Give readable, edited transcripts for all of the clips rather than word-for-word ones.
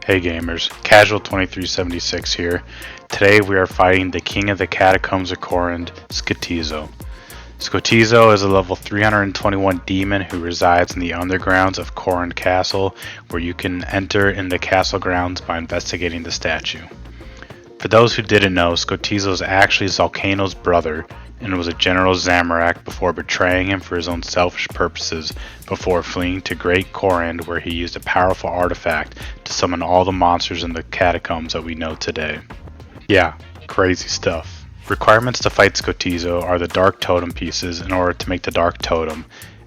Hey gamers, Casual 2376 here. Today we are fighting the king of the catacombs of Corinth, Skotizo. Skotizo is a level 321 demon who resides in the undergrounds of Corinth Castle, where you can enter in the castle grounds by investigating the statue. For those who didn't know, Skotizo is actually Zalcano's brother and was a General Zamorak before betraying him for his own selfish purposes before fleeing to Great Corinth, where he used a powerful artifact to summon all the monsters in the catacombs that we know today. Yeah, crazy stuff. Requirements to fight Skotizo are the Dark Totem pieces in order to make the Dark Totem,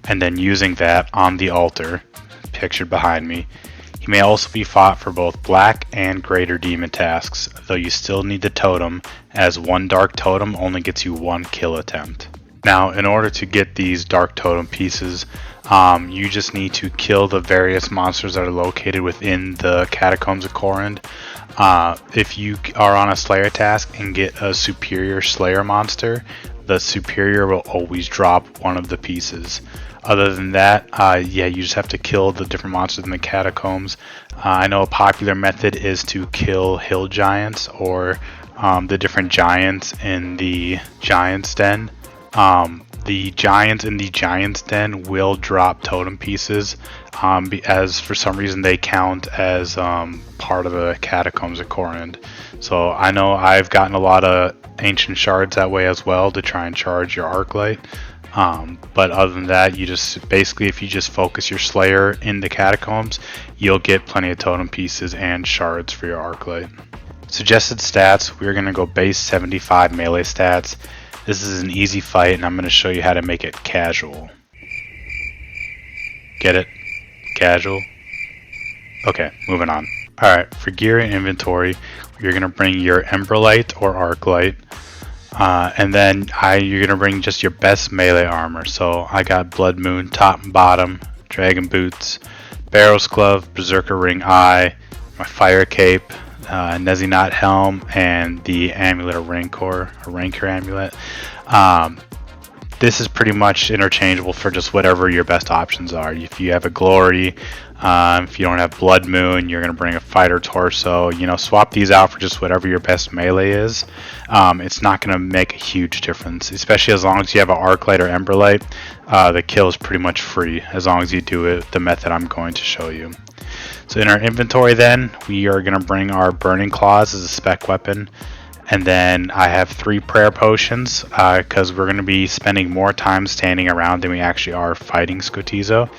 and then using that on the altar, pictured behind me. He may also be fought for both black and greater demon tasks, though you still need the totem, as one dark totem only gets you one kill attempt. Now, in order to get these dark totem pieces, you just need to kill the various monsters that are located within the catacombs of Corinth. If you are on a Slayer task and get a superior Slayer monster, the superior will always drop one of the pieces. Other than that, you just have to kill the different monsters in the catacombs. I know a popular method is to kill hill giants or the different giants in the Giant's Den. The giants in the Giant's Den will drop totem pieces, as for some reason they count as part of the catacombs of Corinth. So I know I've gotten a lot of ancient shards that way as well to try and charge your arc light. But other than that, you just basically, if you just focus your Slayer in the catacombs, you'll get plenty of totem pieces and shards for your arc light. Suggested stats, we're going to go base 75 melee stats. This is an easy fight, and I'm going to show you how to make it casual. Get it? Casual? Okay, moving on. Alright, for gear and inventory, you're going to bring your Ember Light or Arc Light. And then you're gonna bring just your best melee armor. So I got Blood Moon top and bottom, Dragon Boots, Barrow's Glove, Berserker Ring Eye, my Fire Cape, Nezinot Helm, and the Amulet of Rancor, or Rancor Amulet. This is pretty much interchangeable for just whatever your best options are. If you have a Glory, if you don't have Blood Moon, you're going to bring a Fighter Torso. Swap these out for just whatever your best melee is. It's not going to make a huge difference, especially as long as you have an Arc Light or Ember Light. The kill is pretty much free as long as you do it the method I'm going to show you. So in our inventory then, we are going to bring our Burning Claws as a spec weapon. And then I have 3 prayer potions because we're going to be spending more time standing around than we actually are fighting Skotizo.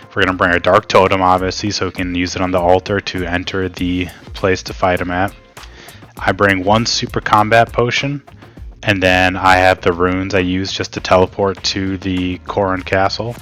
We're going to bring our Dark Totem, obviously, so we can use it on the altar to enter the place to fight him at. I bring 1 super combat potion, and then I have the runes I use just to teleport to the Corinth Castle.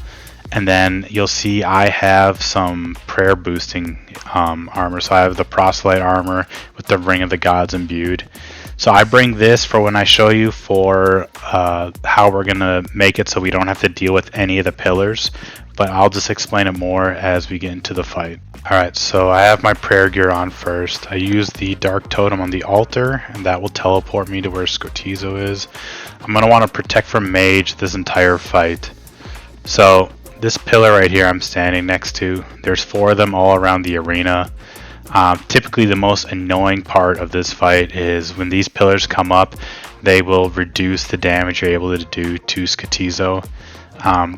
And then you'll see I have some prayer boosting armor. So I have the proselyte armor with the Ring of the Gods imbued. So I bring this for when I show you for how we're going to make it so we don't have to deal with any of the pillars. But I'll just explain it more as we get into the fight. Alright, so I have my prayer gear on first. I use the Dark Totem on the altar, and that will teleport me to where Skotizo is. I'm going to want to protect from Mage this entire fight. So this pillar right here I'm standing next to, there's 4 of them all around the arena. Typically the most annoying part of this fight is when these pillars come up, they will reduce the damage you're able to do to Skotizo.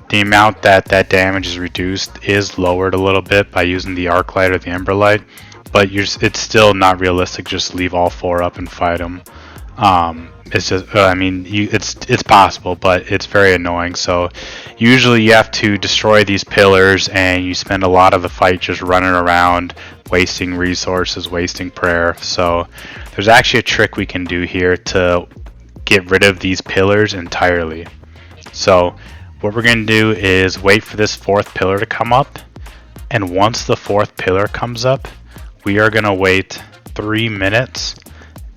The amount that damage is reduced is lowered a little bit by using the Arc Light or the Ember Light, but it's still not realistic. Just leave all 4 up and fight them. It's just, it's possible, but it's very annoying. So usually you have to destroy these pillars, and you spend a lot of the fight just running around, wasting resources, wasting prayer. So there's actually a trick we can do here to get rid of these pillars entirely. So what we're going to do is wait for this 4th pillar to come up, and once the 4th pillar comes up, we are going to wait 3 minutes.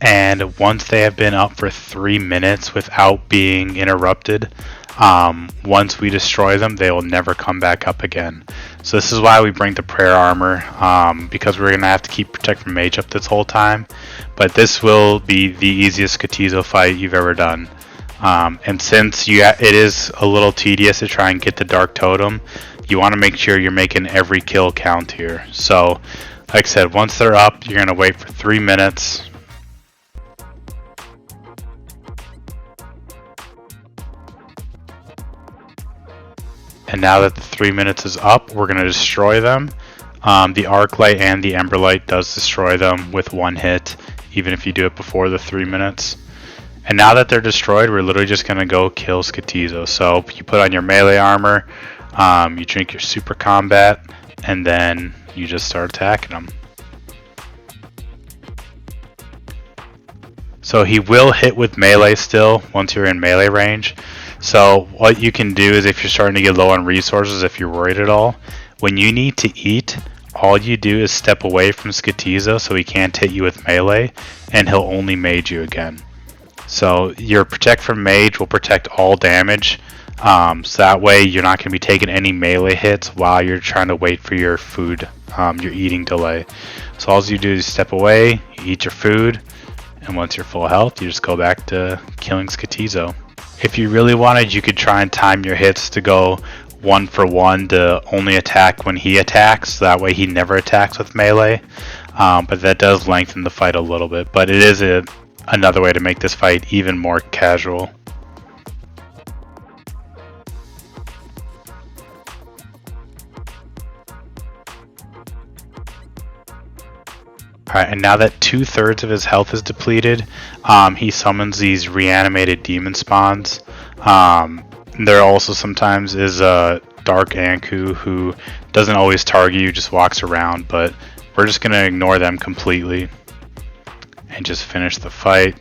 And once they have been up for 3 minutes without being interrupted, once we destroy them, they will never come back up again. So this is why we bring the prayer armor, because we're going to have to keep Protect from Mage up this whole time. But this will be the easiest Skotizo fight you've ever done. And since it is a little tedious to try and get the Dark Totem, you want to make sure you're making every kill count here. So Like I said, once they're up, you're gonna wait for 3 minutes. And now that the 3 minutes is up, we're gonna destroy them. The arc light and the ember light does destroy them with one hit, even if you do it before the 3 minutes. And now that they're destroyed, we're literally just gonna go kill Skotizo. So you put on your melee armor, you drink your super combat, and then you just start attacking them. So he will hit with melee still once you're in melee range. So what you can do is, if you're starting to get low on resources, if you're worried at all, when you need to eat, all you do is step away from Skotizo so he can't hit you with melee, and he'll only mage you again. So your protect from mage will protect all damage, so that way you're not going to be taking any melee hits while you're trying to wait for your food, your eating delay. So all you do is step away, you eat your food, and once you're full health, you just go back to killing Skotizo. If you really wanted, you could try and time your hits to go 1 for 1 to only attack when he attacks, so that way he never attacks with melee. But that does lengthen the fight a little bit, but it is another way to make this fight even more casual. Alright, and now that 2/3 of his health is depleted, he summons these reanimated demon spawns. There also sometimes is a Dark Anku who doesn't always target you, just walks around, but we're just going to ignore them completely and just finish the fight.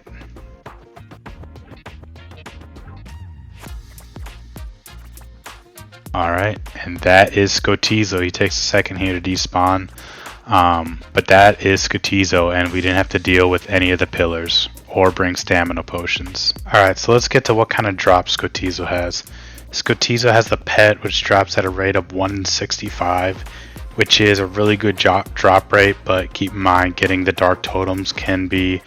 Alright, and that is Skotizo. He takes a second here to despawn. But that is Skotizo, and we didn't have to deal with any of the pillars or bring stamina potions. Alright, so let's get to what kind of drop Skotizo has. Skotizo has the pet, which drops at a rate of 1 in 65, which is a really good drop rate, but keep in mind getting the dark totems can be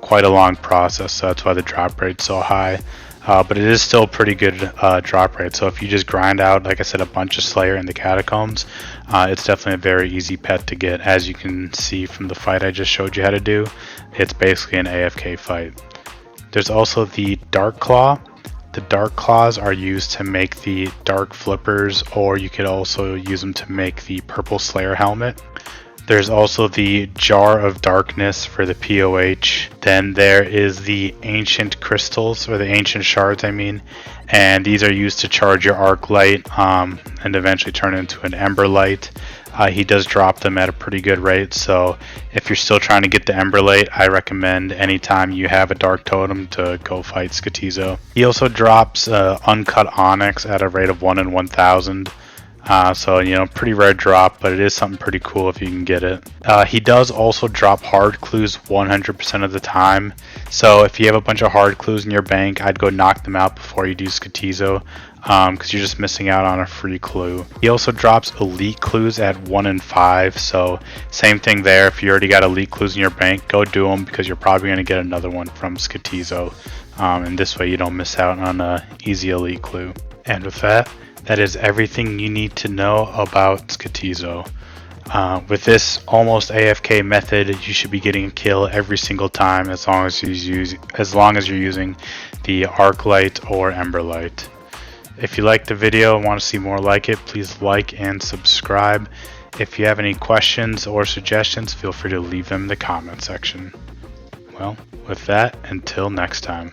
quite a long process, so that's why the drop rate's so high. But it is still a pretty good drop rate, so if you just grind out, like I said, a bunch of Slayer in the Catacombs, it's definitely a very easy pet to get. As you can see from the fight I just showed you how to do, it's basically an AFK fight. There's also the Dark Claw. The Dark Claws are used to make the Dark Flippers, or you could also use them to make the Purple Slayer helmet. There's also the Jar of Darkness for the POH. Then there is the Ancient Crystals, or the Ancient Shards, I mean. And these are used to charge your Arc Light and eventually turn into an Ember Light. He does drop them at a pretty good rate, so if you're still trying to get the Ember Light, I recommend anytime you have a Dark Totem to go fight Skotizo. He also drops Uncut Onyx at a rate of 1 in 1000. So, you know, pretty rare drop, but it is something pretty cool if you can get it. He does also drop hard clues 100% of the time. So if you have a bunch of hard clues in your bank, I'd go knock them out before you do Skotizo, because you're just missing out on a free clue. He also drops elite clues at 1 in 5. So same thing there. If you already got elite clues in your bank, go do them, because you're probably going to get another one from Skotizo. And this way you don't miss out on an easy elite clue. And with that, that is everything you need to know about Skotizo. With this almost AFK method, you should be getting a kill every single time, as long as you're using the Arc Light or Ember Light. If you liked the video and want to see more like it, please like and subscribe. If you have any questions or suggestions, feel free to leave them in the comment section. Well, with that, until next time.